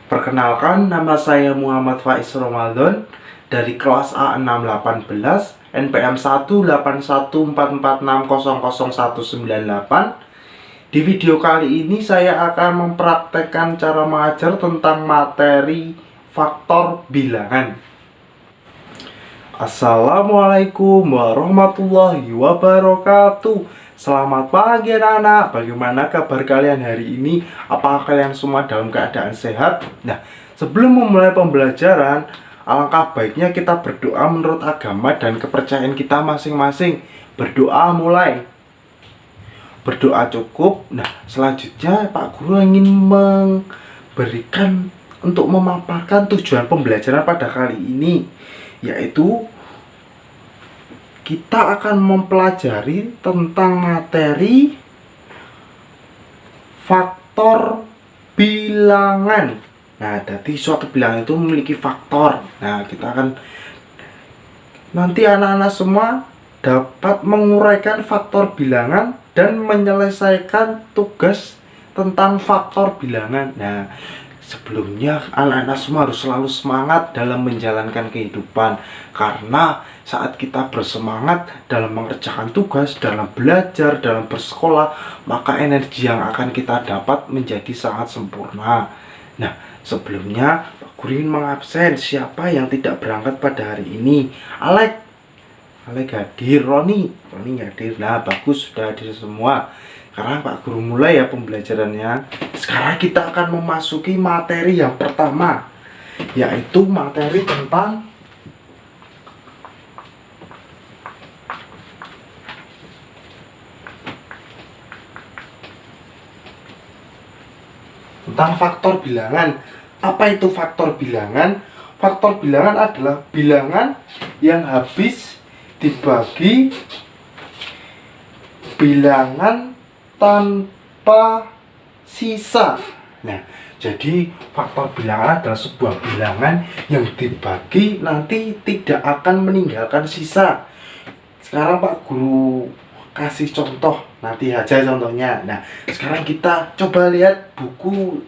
Perkenalkan, nama saya Muhammad Faiz Ramadan dari kelas A618 NPM 18144600198. Di video kali ini saya akan mempraktekkan cara mengajar tentang materi faktor bilangan. Assalamualaikum warahmatullahi wabarakatuh. Selamat pagi anak-anak. Bagaimana kabar kalian hari ini? Apakah kalian semua dalam keadaan sehat? Nah, sebelum memulai pembelajaran, alangkah baiknya kita berdoa menurut agama dan kepercayaan kita masing-masing. Berdoa mulai. Berdoa cukup. Nah, selanjutnya Pak Guru ingin memberikan untuk memaparkan tujuan pembelajaran pada kali ini, yaitu kita akan mempelajari tentang materi faktor bilangan. Nah, jadi suatu bilangan itu memiliki faktor. Nah, kita akan nanti anak-anak semua dapat menguraikan faktor bilangan dan menyelesaikan tugas tentang faktor bilangan. Nah, sebelumnya anak-anak semua harus selalu semangat dalam menjalankan kehidupan, karena saat kita bersemangat dalam mengerjakan tugas, dalam belajar, dalam bersekolah, maka energi yang akan kita dapat menjadi sangat sempurna. Nah, sebelumnya Pak Guru ingin mengabsen siapa yang tidak berangkat pada hari ini. Alek hadir, Roni hadir. Nah, bagus, sudah hadir semua. Sekarang Pak Guru mulai ya pembelajarannya. Sekarang kita akan memasuki materi yang pertama, yaitu materi tentang faktor bilangan. Apa itu faktor bilangan? Faktor bilangan adalah bilangan yang habis dibagi bilangan tanpa sisa. Nah, jadi faktor bilangan adalah sebuah bilangan yang dibagi nanti tidak akan meninggalkan sisa. Sekarang Pak Guru kasih contoh, nanti aja contohnya. Nah, sekarang kita coba lihat buku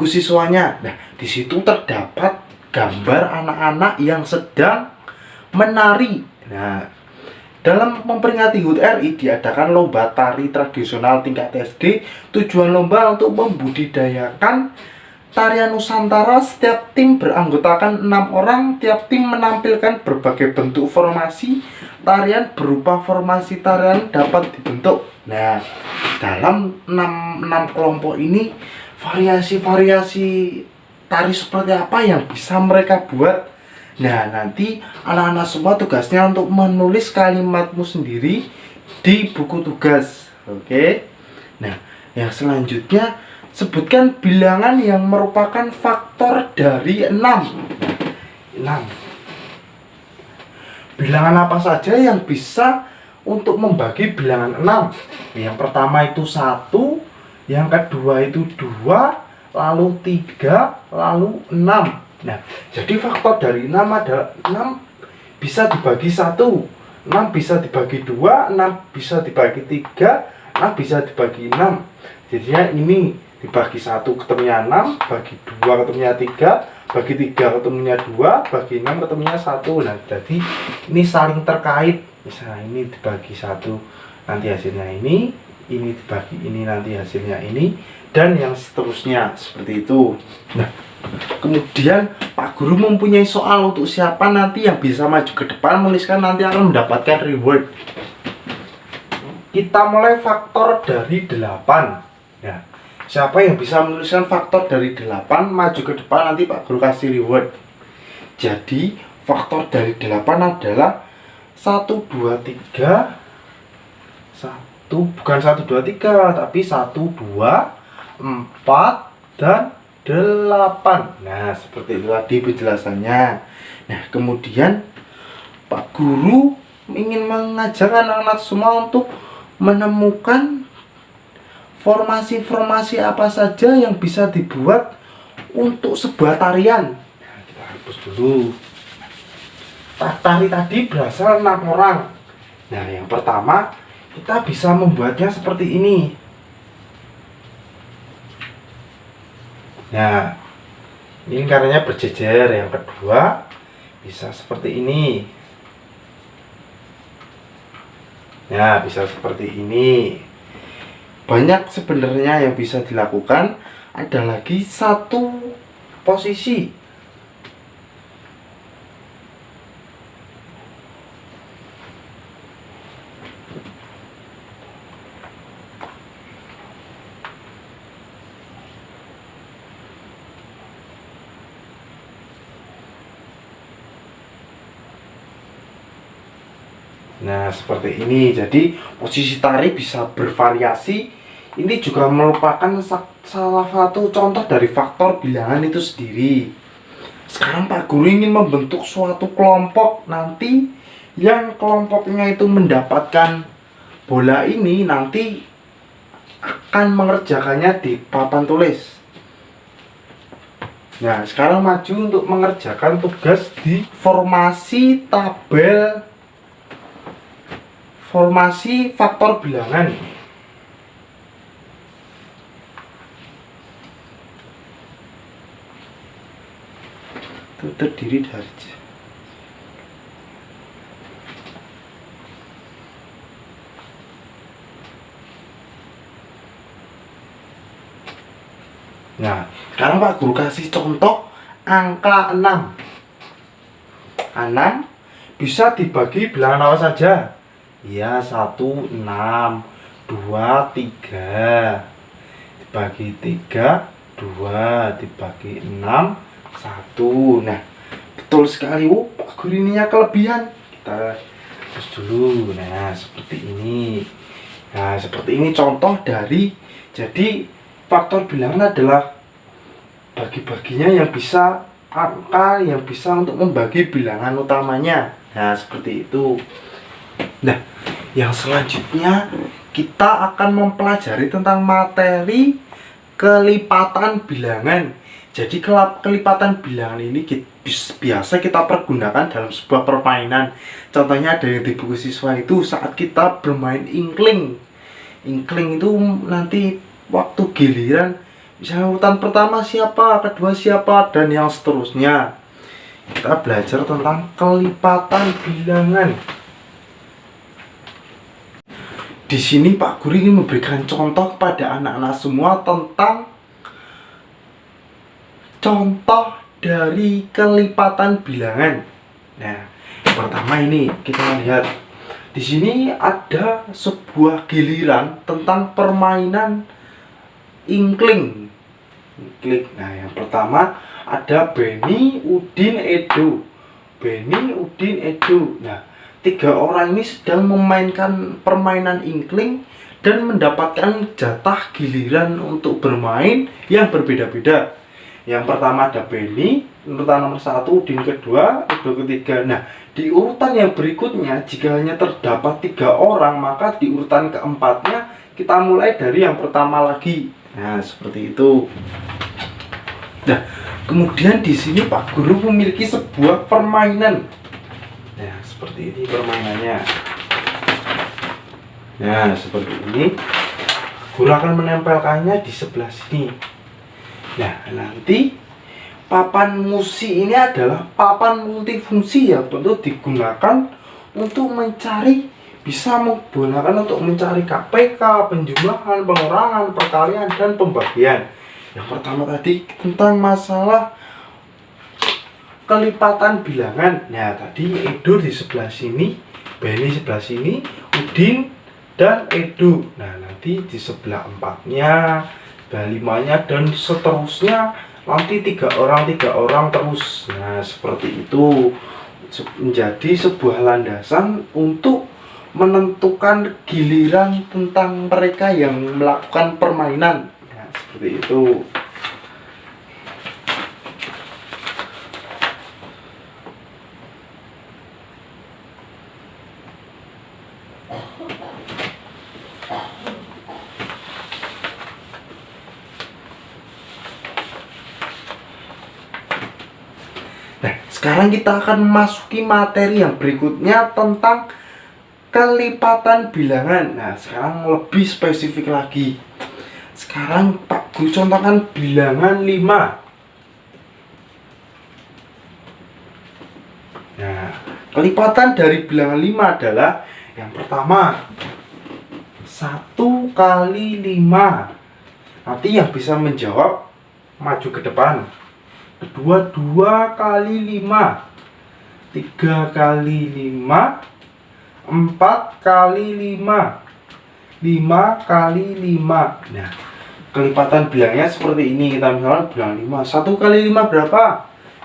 siswanya. Nah, di situ terdapat gambar anak-anak yang sedang menari. Nah, dalam memperingati HUT RI diadakan lomba tari tradisional tingkat SD. Tujuan lomba untuk membudidayakan tarian Nusantara. Setiap tim beranggotakan 6 orang. Tiap tim menampilkan berbagai bentuk formasi tarian. Berupa formasi tarian dapat dibentuk. Nah, dalam 6 kelompok ini variasi-variasi tari seperti apa yang bisa mereka buat. Nah, nanti anak-anak semua tugasnya untuk menulis kalimatmu sendiri di buku tugas. Oke. Nah, yang selanjutnya sebutkan bilangan yang merupakan faktor dari 6. 6. Bilangan apa saja yang bisa untuk membagi bilangan 6? Yang pertama itu 1, yang kedua itu 2, lalu 3, lalu 6. Nah, jadi faktor dari 6 adalah 6 bisa dibagi 1, 6 bisa dibagi 2, 6 bisa dibagi 3, 6 bisa dibagi 6. Jadinya ini dibagi 1 ketemunya 6, bagi 2 ketemunya 3, bagi 3 ketemunya 2, bagi 6 ketemunya 1. Nah, jadi ini saling terkait. Misalnya ini dibagi 1, nanti hasilnya ini dibagi ini, nanti hasilnya ini, dan yang seterusnya seperti itu. Nah, kemudian Pak Guru mempunyai soal untuk siapa nanti yang bisa maju ke depan menuliskan, nanti akan mendapatkan reward. Kita mulai faktor dari 8. Nah, siapa yang bisa menuliskan faktor dari 8 maju ke depan, nanti Pak Guru kasih reward. Jadi faktor dari 8 adalah 1, 2, 3, bukan 1, 2, 3, tapi 1, 2, 4, dan 8. Nah, seperti itu tadi penjelasannya. Nah, kemudian Pak Guru ingin mengajak anak-anak semua untuk menemukan formasi-formasi apa saja yang bisa dibuat untuk sebuah tarian. Nah, kita hapus dulu. Tari tadi berasal 6 orang. Nah, yang pertama kita bisa membuatnya seperti ini. Nah, lingkarannya berjejer. Yang kedua bisa seperti ini. Ya, bisa seperti ini. Banyak sebenarnya yang bisa dilakukan. Ada lagi satu posisi. Nah, seperti ini. Jadi, posisi tari bisa bervariasi. Ini juga merupakan salah satu contoh dari faktor bilangan itu sendiri. Sekarang Pak Guru ingin membentuk suatu kelompok. Nanti yang kelompoknya itu mendapatkan bola ini nanti akan mengerjakannya di papan tulis. Nah, sekarang maju untuk mengerjakan tugas di formasi tabel formasi faktor bilangan. Itu terdiri dari Nah, sekarang Pak Guru kasih contoh angka 6. 6 bisa dibagi bilangan apa saja? Ya, 1, 6, 2, 3. Dibagi 3, 2. Dibagi 6, 1. Nah, betul sekali. Pak Guru ininya kelebihan. Kita terus dulu. Nah, seperti ini. Nah, seperti ini contoh dari. Jadi, faktor bilangan adalah bagi-baginya yang bisa angka yang bisa untuk membagi bilangan utamanya. Nah, seperti itu. Nah, yang selanjutnya kita akan mempelajari tentang materi kelipatan bilangan. Jadi kelipatan bilangan ini biasa kita pergunakan dalam sebuah permainan. Contohnya ada yang di buku siswa itu saat kita bermain inkling. Inkling itu nanti waktu giliran, misalnya urutan pertama siapa, kedua siapa, dan yang seterusnya. Kita belajar tentang kelipatan bilangan. Di sini Pak Guru ingin memberikan contoh kepada anak-anak semua tentang contoh dari kelipatan bilangan. Nah, pertama ini kita lihat. Di sini ada sebuah giliran tentang permainan inkling. Nah, yang pertama ada Benny, Udin, Edo. Benny, Udin, Edo. Nah, 3 orang ini sedang memainkan permainan inkling dan mendapatkan jatah giliran untuk bermain yang berbeda-beda. Yang pertama ada Benny, urutan nomor 1, Udin kedua, Edo ketiga. Nah, di urutan yang berikutnya jika hanya terdapat 3 orang, maka di urutan keempatnya kita mulai dari yang pertama lagi. Nah, seperti itu. Nah, kemudian di sini Pak Guru memiliki sebuah permainan. Nah, seperti ini permainannya. Nah, seperti ini. Guru akan menempelkannya di sebelah sini. Nah, nanti papan musi ini adalah papan multifungsi ya, untuk digunakan untuk mencari, bisa menggunakan untuk mencari KPK, penjumlahan, pengurangan, perkalian, dan pembagian. Yang pertama tadi tentang masalah kelipatan bilangan. Nah, tadi Edo di sebelah sini, Benny sebelah sini, Udin dan Edo. Nah, nanti di sebelah 4-nya, sebelah 5-nya, dan seterusnya nanti 3 orang terus. Nah, seperti itu menjadi sebuah landasan untuk menentukan giliran tentang mereka yang melakukan permainan. Nah, seperti itu. Nah, sekarang kita akan memasuki materi yang berikutnya tentang kelipatan bilangan. Nah, sekarang lebih spesifik lagi. Sekarang Pak Guru contohkan bilangan 5. Nah, kelipatan dari bilangan 5 adalah yang pertama 1 kali 5. Nanti yang bisa menjawab maju ke depan. Kedua 2 kali 5, 3 kali 5, 4 kali 5, 5 kali 5. Nah, kelipatan bilangnya seperti ini. Kita misalnya bilang 5. 1 kali 5 berapa?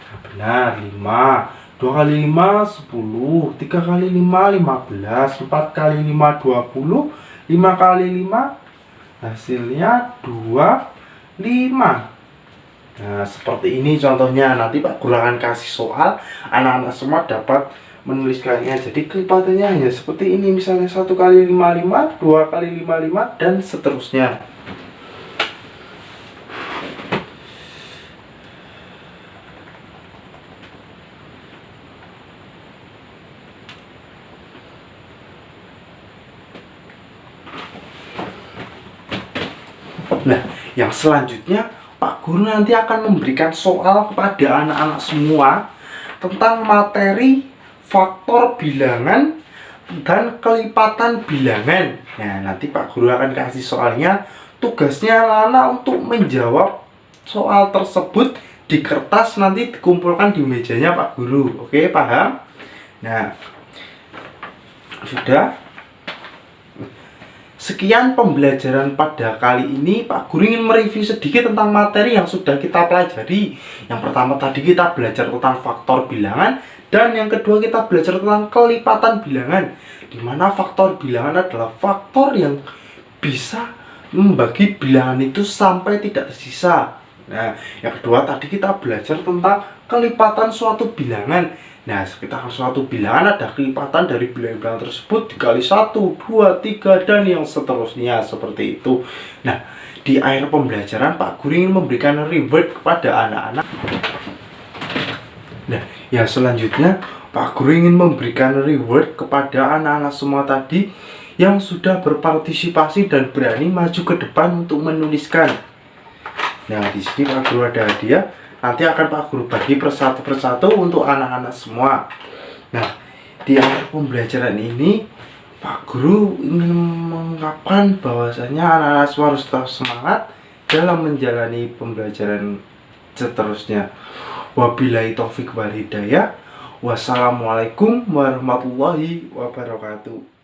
Nah, benar, 5. 2 kali 5, 10. 3 kali 5, 15. 4 kali 5, 20. 5 kali 5, hasilnya 25. Nah, seperti ini contohnya. Nanti Pak Guru akan kasih soal, anak-anak semua dapat menuliskannya. Jadi kelipatannya hanya seperti ini. Misalnya 1 kali 5, 5, 2 kali 5, 5, dan seterusnya. Nah, yang selanjutnya Pak Guru nanti akan memberikan soal kepada anak-anak semua tentang materi faktor bilangan dan kelipatan bilangan. Nah, nanti Pak Guru akan kasih soalnya. Tugasnya anak-anak untuk menjawab soal tersebut di kertas, nanti dikumpulkan di mejanya Pak Guru. Oke, paham? Nah, sudah. Sekian pembelajaran pada kali ini. Pak Guru ingin mereview sedikit tentang materi yang sudah kita pelajari. Yang pertama tadi kita belajar tentang faktor bilangan, dan yang kedua kita belajar tentang kelipatan bilangan, dimana faktor bilangan adalah faktor yang bisa membagi bilangan itu sampai tidak tersisa. Nah, yang kedua tadi kita belajar tentang kelipatan suatu bilangan. Nah, sekitar suatu bilangan ada kelipatan dari bilangan tersebut dikali 1, 2, 3, dan yang seterusnya, seperti itu. Nah, di akhir pembelajaran Pak Guru ingin memberikan reward kepada anak-anak. Nah, yang selanjutnya Pak Guru ingin memberikan reward kepada anak-anak semua tadi yang sudah berpartisipasi dan berani maju ke depan untuk menuliskan. Nah, di sini Pak Guru ada hadiah. Nanti akan Pak Guru bagi persatu-persatu untuk anak-anak semua. Nah, di akhir pembelajaran ini Pak Guru ingin mengungkapkan bahwasanya anak-anak semua harus tetap semangat dalam menjalani pembelajaran seterusnya. Wabillahi taufik wal hidayah. Wassalamualaikum warahmatullahi wabarakatuh.